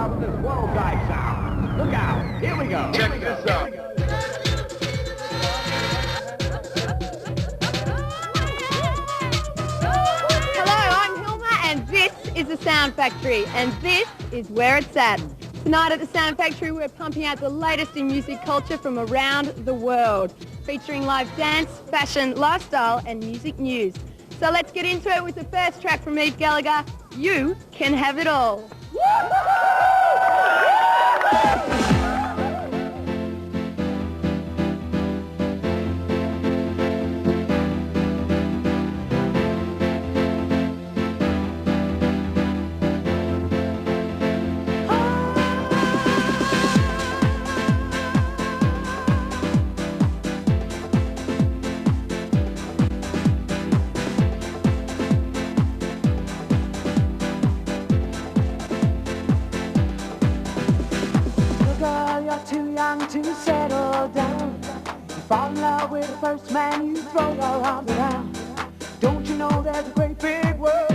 How does this world guy sound? Look out. Here we go. Check this out. Hello, I'm Hilma and this is the Sound Factory and this is where it's at. Tonight at the Sound Factory we're pumping out the latest in music culture from around the world, featuring live dance, fashion, lifestyle and music news. So let's get into it with the first track from Eve Gallagher, You Can Have It All. Too young to settle down. You fall in love with the first man, you throw your arms around. Don't you know there's a great big world